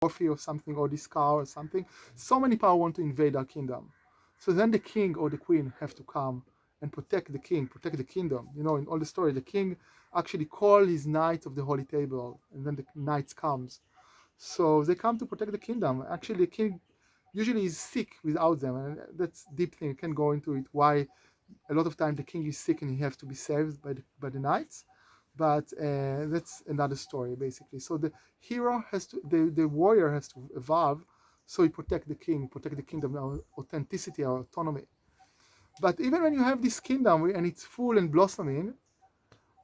trophy or something, or this car or something. So many power want to invade our kingdom. So then the king or the queen have to come and protect the king, protect the kingdom. In all the story, the king actually call his knights of the holy table, and then the knights comes. So they come to protect the kingdom. Actually, the king usually is sick without them, and that's deep thing. You can go into it. Why a lot of time the king is sick and he has to be saved by the knights, but that's another story basically. So the hero has to, the warrior has to evolve, so he protect the king, protect the kingdom, our authenticity, our autonomy. But even when you have this kingdom and it's full and blossoming,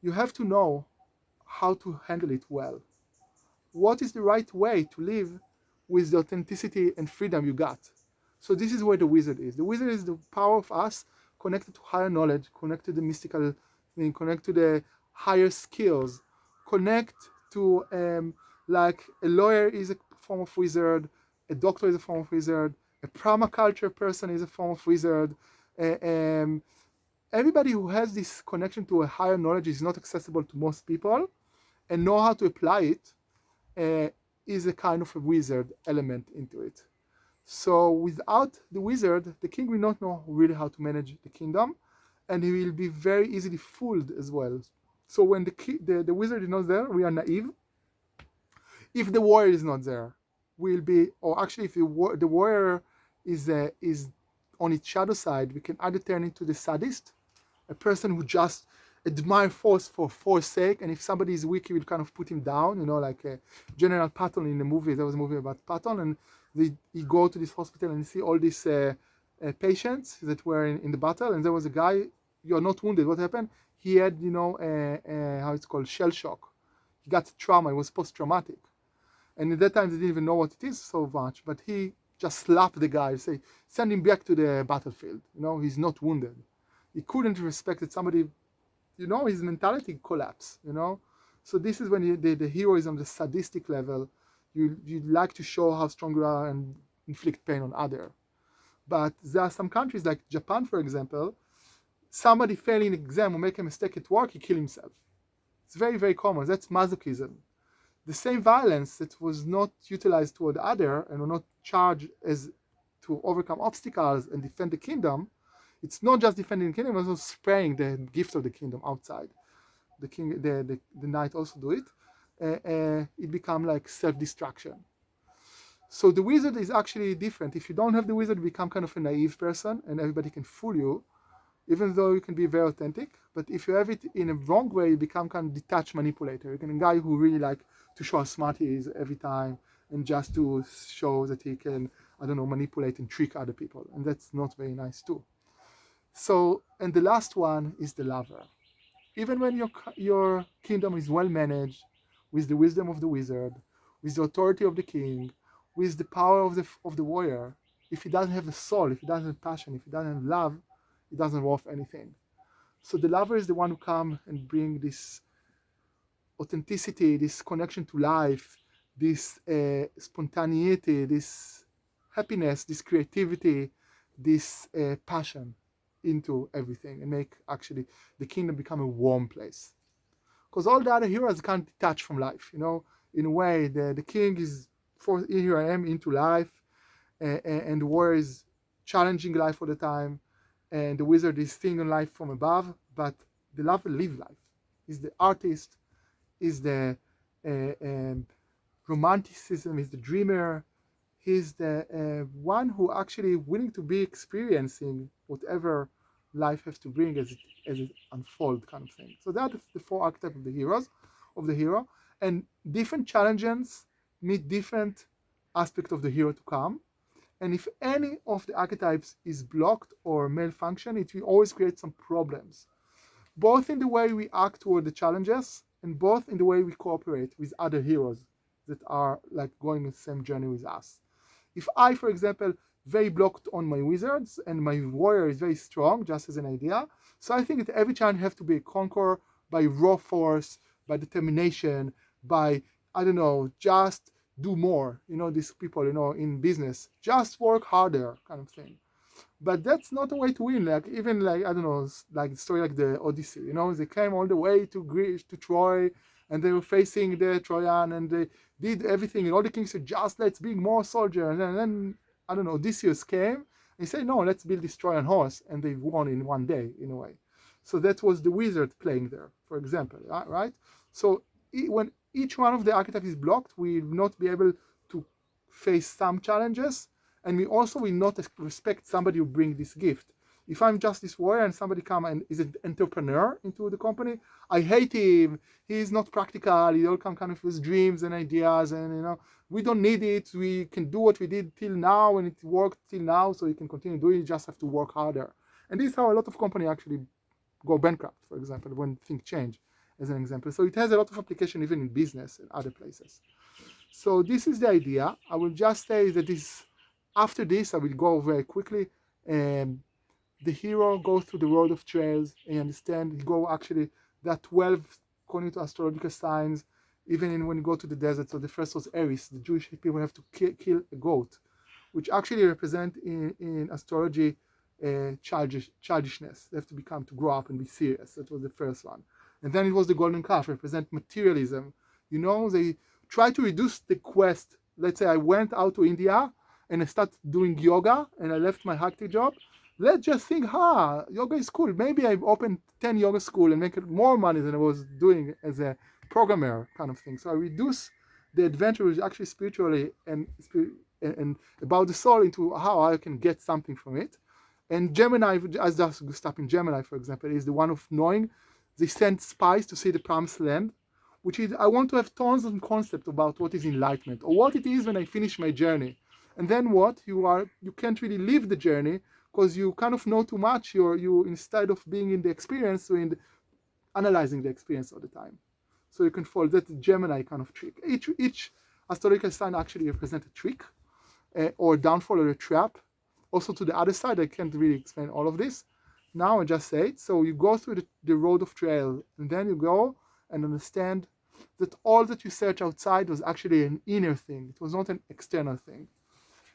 you have to know how to handle it well. What is the right way to live with the authenticity and freedom you got? So this is where the wizard is. The wizard is the power of us connected to higher knowledge, connect to the mystical thing, connect to the higher skills, connect to like a lawyer is a form of wizard, a doctor is a form of wizard, a permaculture person is a form of wizard. Uh, um, Everybody who has this connection to a higher knowledge is not accessible to most people, and know how to apply it uh, is a kind of a wizard element into it. So without the wizard, the king will not know really how to manage the kingdom, and he will be very easily fooled as well. So when the wizard is not there, we are naive. If the warrior is not there, we'll be, or actually if the warrior is on its shadow side, we can either turn into the sadist, a person who just admire force for force sake, and if somebody is weak, he will kind of put him down, like General Patton in the movie. There was a movie about Patton, and he go to this hospital and see all these patients that were in the battle, and there was a guy, you're not wounded, what happened? He had, how it's called, shell shock. He got trauma, it was post-traumatic. And at that time, they didn't even know what it is so much, but he just slapped the guy, say, send him back to the battlefield. He's not wounded. He couldn't respect that somebody, his mentality collapse. So this is when the hero is on the sadistic level. You like to show how strong you are and inflict pain on other. But there are some countries like Japan, for example, somebody failing an exam or make a mistake at work, he kill himself. It's very, very common. That's masochism. The same violence that was not utilized toward the other and were not charged as to overcome obstacles and defend the kingdom, it's not just defending the kingdom, it's also spraying the gift of the kingdom outside. The king, the knight also do it. It become like self-destruction. So the wizard is actually different. If you don't have the wizard, you become kind of a naive person and everybody can fool you, even though you can be very authentic. But if you have it in a wrong way, you become kind of detached manipulator. You can a guy who really like to show how smart he is every time and just to show that he can, manipulate and trick other people. And that's not very nice too. So, and the last one is the lover. Even when your kingdom is well managed, with the wisdom of the wizard, with the authority of the king, with the power of the warrior, if he doesn't have a soul, if he doesn't have passion, if he doesn't have love, it doesn't worth anything. So the lover is the one who come and bring this authenticity, this connection to life, this spontaneity, this happiness, this creativity, this passion into everything, and make actually the kingdom become a warm place. Because all the other heroes can't detach from life, in a way. The king is, for here I am, into life, and the warrior is challenging life all the time, and the wizard is seeing life from above, but the lover live life. He's the artist, is the romanticism, is the dreamer. He's the one who actually willing to be experiencing whatever life has to bring as it unfolds, kind of thing. So that is the four archetypes of the hero, and different challenges meet different aspects of the hero to come. And if any of the archetypes is blocked or malfunction, it will always create some problems, both in the way we act toward the challenges and both in the way we cooperate with other heroes that are like going the same journey with us. If I, for example, very blocked on my wizards and my warrior is very strong, just as an idea, so I think that every challenge has to be conquered by raw force, by determination, by, just do more. These people, in business, just work harder, kind of thing. But that's not a way to win. Like, even like, like the story like the Odyssey, they came all the way to Greece, to Troy, and they were facing the Trojan, and did everything, and all the kings said, just let's bring more soldiers. And then I don't know, Odysseus came and he said, no, let's build this Trojan horse, and they won in one day, in a way. So that was the wizard playing there, for example, right? So when each one of the archetypes is blocked, we will not be able to face some challenges, and we also will not respect somebody who brings this gift. If I'm just this warrior and somebody come and is an entrepreneur into the company, I hate him. He's not practical. He all come kind of with dreams and ideas, and we don't need it. We can do what we did till now, and it worked till now, so you can continue doing it. You just have to work harder. And this is how a lot of companies actually go bankrupt, for example, when things change, as an example. So it has a lot of application even in business and other places. So this is the idea. I will just say that after this, I will go very quickly. The hero goes through the road of trails, and you understand, he go actually, there are 12, according to astrological signs, even when you go to the desert. So the first was Aries. The Jewish people have to kill a goat, which actually represent in astrology childishness. They have to grow up and be serious. That was the first one. And then it was the golden calf, represent materialism. They try to reduce the quest. Let's say I went out to India and I started doing yoga and I left my hacking job. Let's just think, yoga is cool. Maybe I open 10 yoga school and make more money than I was doing as a programmer kind of thing. So I reduce the adventure, which is actually spiritually and about the soul, into how I can get something from it. And Gemini, as just stop in Gemini, for example, is the one of knowing. They send spies to see the promised land, which is, I want to have tons of concept about what is enlightenment, or what it is when I finish my journey. And then what? You can't really live the journey, because you kind of know too much. You instead of being in the experience, you're analyzing the experience all the time. So you can fall. That's a Gemini kind of trick. Each astrological sign actually represents a trick, or a downfall, or a trap. Also to the other side, I can't really explain all of this. Now I just say it. So you go through the road of trail, and then you go and understand that all that you search outside was actually an inner thing. It was not an external thing.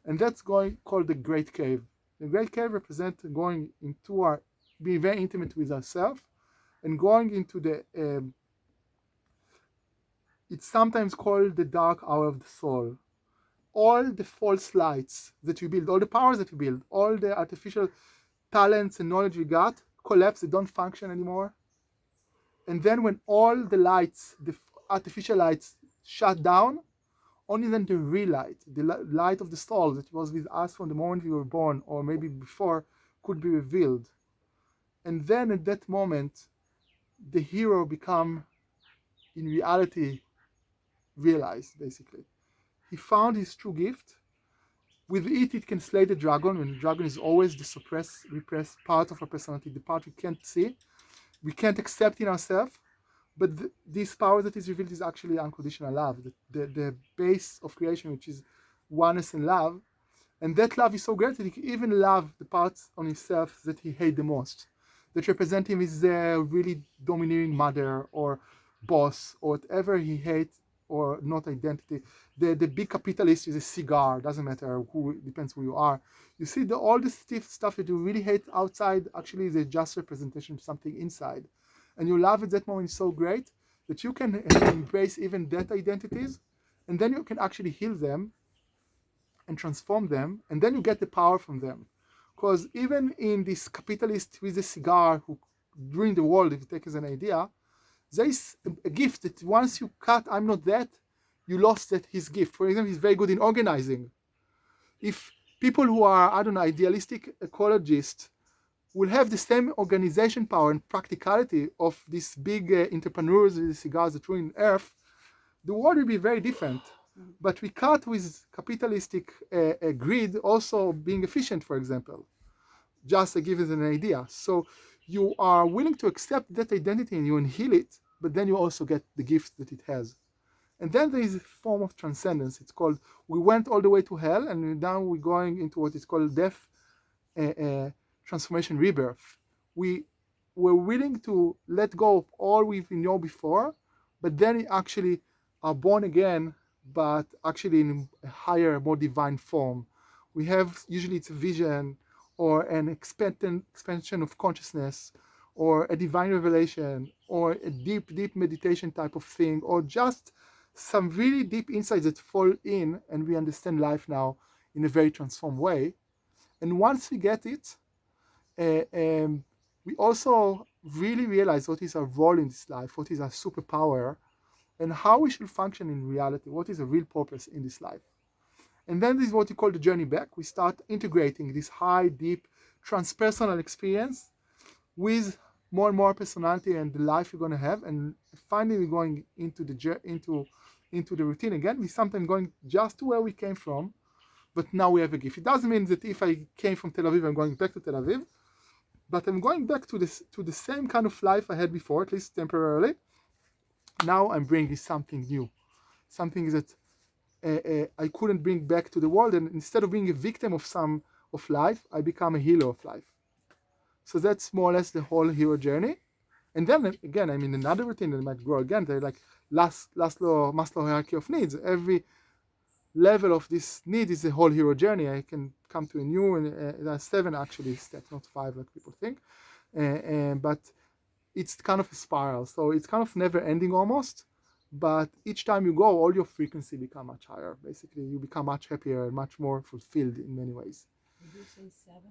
And that's called the Great Cave. The Great Cave represents going into being very intimate with ourselves, and going into it's sometimes called the dark hour of the soul. All the false lights that we build, all the powers that we build, all the artificial talents and knowledge we got collapse, they don't function anymore. And then when all the lights, the artificial lights, shut down, only then the real light, the light of the soul that was with us from the moment we were born, or maybe before, could be revealed. And then at that moment, the hero become, in reality, realized, basically. He found his true gift. With it can slay the dragon, when the dragon is always the repressed part of our personality, the part we can't see, we can't accept in ourselves. But this power that is revealed is actually unconditional love, the base of creation, which is oneness and love. And that love is so great that he can even love the parts on himself that he hates the most, that represent him as a really domineering mother or boss, or whatever he hates, or not identity. The big capitalist is a cigar, doesn't matter depends who you are. You see, all the stiff stuff that you really hate outside actually is a just representation of something inside. And your love at that moment is so great that you can embrace even that identities, and then you can actually heal them and transform them, and then you get the power from them. Because even in this capitalist with a cigar who during the world, if you take as an idea, there is a gift that once you cut, I'm not that, you lost his gift. For example, he's very good in organizing. If people who are, idealistic ecologists will have the same organization power and practicality of these big entrepreneurs with the cigars that ruin Earth, the world will be very different. But we cut with capitalistic greed, also being efficient, for example, just to give it an idea. So you are willing to accept that identity and you heal it, but then you also get the gift that it has. And then there is a form of transcendence. It's called, we went all the way to hell, and now we're going into what is called death, transformation, rebirth. We were willing to let go of all we know before, but then we actually are born again, but actually in a higher, more divine form. We have, usually it's a vision, or an expansion of consciousness, or a divine revelation, or a deep meditation type of thing, or just some really deep insights that fall in, and we understand life now in a very transformed way. And once we get it, we also really realize what is our role in this life, what is our superpower, and how we should function in reality, what is the real purpose in this life. And then this is what you call the journey back. We start integrating this high, deep, transpersonal experience with more and more personality and the life you're going to have, and finally we're going into the routine again. We sometimes going just to where we came from, but now we have a gift. It doesn't mean that if I came from Tel Aviv, I'm going back to Tel Aviv, but I'm going back to the same kind of life I had before, at least temporarily. Now I'm bringing something new, something that I couldn't bring back to the world, and instead of being a victim of life, I become a hero of life. So that's more or less the whole hero journey. And then again, I mean, another routine that might grow again. They're like Maslow hierarchy of needs. Every level of this need is a whole hero journey. I can come to a new, and there are 7 actually steps, not 5 like people think. But it's kind of a spiral. So it's kind of never ending almost. But each time you go, all your frequency become much higher. Basically, you become much happier and much more fulfilled in many ways. Did you say 7?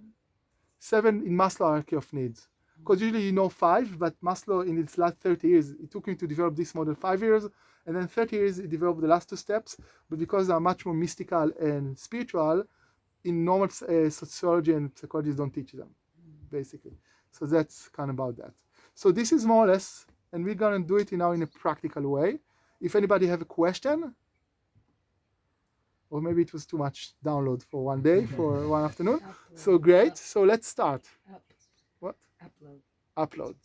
7 in Maslow hierarchy of needs. Because usually you know 5, but Maslow in its last 30 years, it took him to develop this model 5 years, and then 30 years he developed the last 2 steps, but because they are much more mystical and spiritual, in normal sociology and psychology don't teach them, basically. So that's kind of about that. So this is more or less, and we're going to do it now in a practical way. If anybody have a question, or maybe it was too much download for one day, for one afternoon. Upload. So great. So let's start. Up. What? Upload. Upload.